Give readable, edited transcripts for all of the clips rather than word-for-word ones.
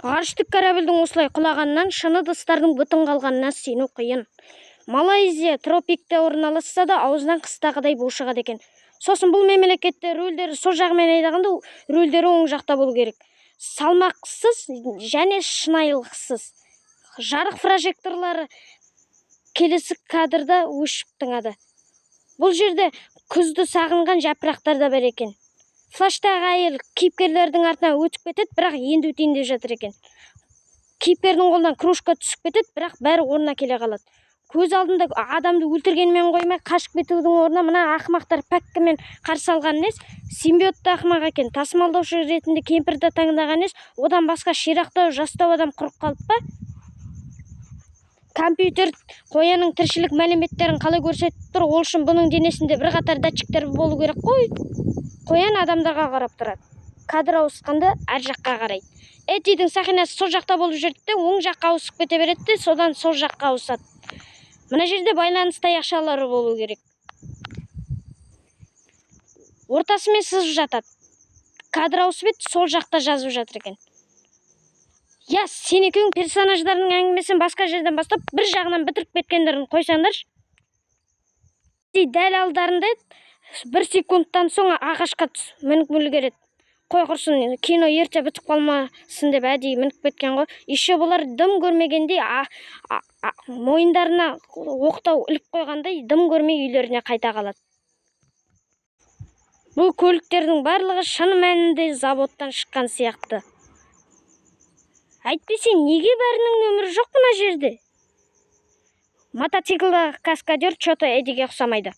Ғарыштық корабльдің осылай құлағаннан шыны ыдыстардың бүтін қалғанына сену қиын. Малайзия тропикте орналасса да, аузынан қыстағыдай бу шығады екен. Сосын бұл мемлекетте рөлдері сол жағымен айдағанда, рөлдері оң жақта болу керек. Салмақсыз және шынайылықсыз. Жарық прожекторлары келесі кадрда өшіп тыңады. Бұл жерде күзді сағынған жапырақтар да бар екен. Флаштағы әйел кейіпкерлердің артынан өтіп кетеді, бірақ енді өтейін деп жатыр екен. Кейіпкердің қолынан кружка түсіп кетеді, бірақ бәрі орнына келе қалады. Көз алдында адамды өлтіргенмен қоймай, қашып кетудің орнына мына ақымақтар пәккімен қарсы алған нес, симбиотты ақымақ екен. Тасымалдаушы ретінде кемпірді таңдаған нес, одан басқа ширақтау, жастау адам құрып қалып па? Компьютер қоянның тіршілік мәліметтерін қалай көрсетіп тұр, ол үшін бұның денесінде бірқатар датчиктер болу керек қой. Қоян адамдарға қарап тұрады. Кадр ауысқанда әр жаққа қарайды. Эддидің сақинасы сол жақта болып жүрді, оң жаққа ауысып кете береді, содан сол жаққа ауысады. Мына жерде байланыс таяқшалары болу керек. Ортасымен сызып жатады. Кадр ауысып еді, сол жақта жазып жатыр екен. Я, сен екеуің персонаждардың әңгімесін басқа жерден бастап, бір жағынан бітіріп кеткендерін қойсаңдаршы. Дәл алдарында 1 секундтан соң ағашқа мініп үлгереді. Қой құрсын, кино ерте бітіп қалмасын деп әдейі мініп кеткен ғой. Еще бұлар дым көрмегендей, мойындарына оқтау іліп қойғандай, дым көрмей үйлеріне қайта қалады. Бұл көліктердің барлығы шын мәнінде заводтан шыққан сияқты. Әйтпесе, неге бәрінің нөмірі жоқ мына жерде? Мотоциклдағы каскадер чото Эдиге ұқсамайды.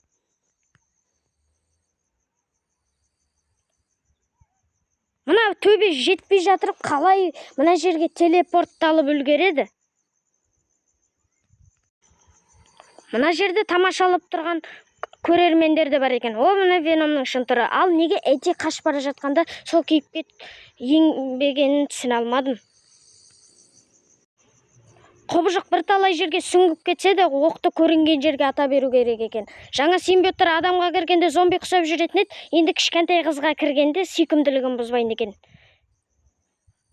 Мына төбе жетпей жатырып, қалай мына жерге телепортталып үлгереді? Мына жерде тамашалап тұрған көрермендер де бар екен. О, мына Веномның шын түрі. Ал неге Эдди қашып бара жатқанда сол кейіпке еңбегенін түсіне алмадым. Қобыжық бірталай жерге сүңгіп кетсе де, оқты көрінген жерге ата беру керек екен. Жаңа симбиоттар адамға кіргенде зомби құсап жүретін еді, енді кішкентай қызға кіргенде сүйкімділігін бұзбайын екен.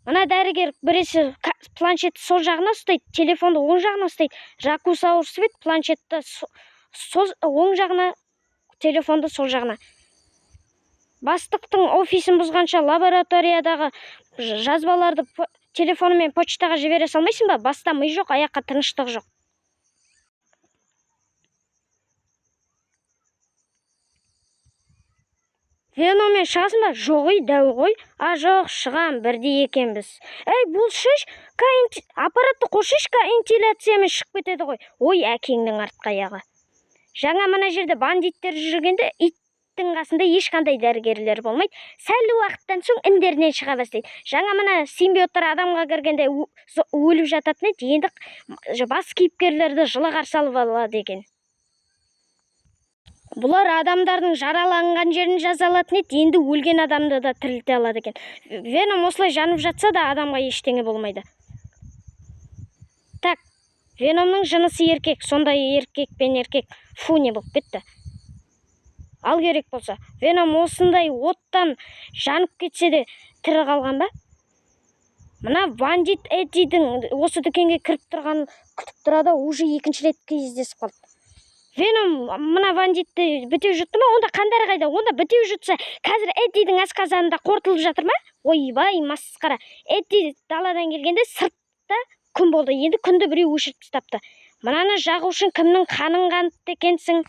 Мына дәрігер біресе планшетті сол жағына ұстайды, телефонды оң жағына ұстайды. Ракус ауырсып еді, планшетті оң жағына, телефонды сол жағына. Бастықтың офисін бұзғанша лабораториядағы жазбаларды телефонымен почтаға жібере салмайсың ба? Баста ми жоқ, аяққа тыныштық жоқ. Веномен шығасың ба? Жоғы дәу ғой. Жоқ, шығам, бірдей екенбіз. Бұл шеш, аппаратты қошеш, вентиляциямен шығып кетеді ғой. Ой, әкеңнің артқы аяғы. Жаңа мына жерде бандиттер жүргенде иттің қасында ешқандай дәрігерлер болмайды. Сәл уақыттан соң індерінен шыға бастайды. Жаңа мына симбиоттар адамға кіргенде өліп жататын еді, енді бас кейіпкерлерді жылы қарсы алып алады екен. Бұлар адамдардың жараланған жерін жазалатын еді, енді өлген адамды да тірілте алады екен. Веном осылай жанып жатса да адамға ештеңе болмайды. Так, Веномның жынысы еркек, сондай еркек пен еркек фу не болып кетті. Ал керек болса, Веном осындай оттан жанып кетсе де тірі қалған ба? Мына бандит Эддидің осы дүкенге кіріп тұрған күтіп тұрады, уже екінші рет кездесіп қалды. Веном мына бандитті бітеу жұтты ма? Онда қандары қайда? Онда бітеу жұтса, қазір Эддидің асқазанында қортылып жатыр ма? Ойбай, масқара. Эдди даладан келгенде сыртта күн болды. Енді күнді біреу өшіріп тастапты. Мынаны жағу үшін кімнің қанын қаныпты екенсің?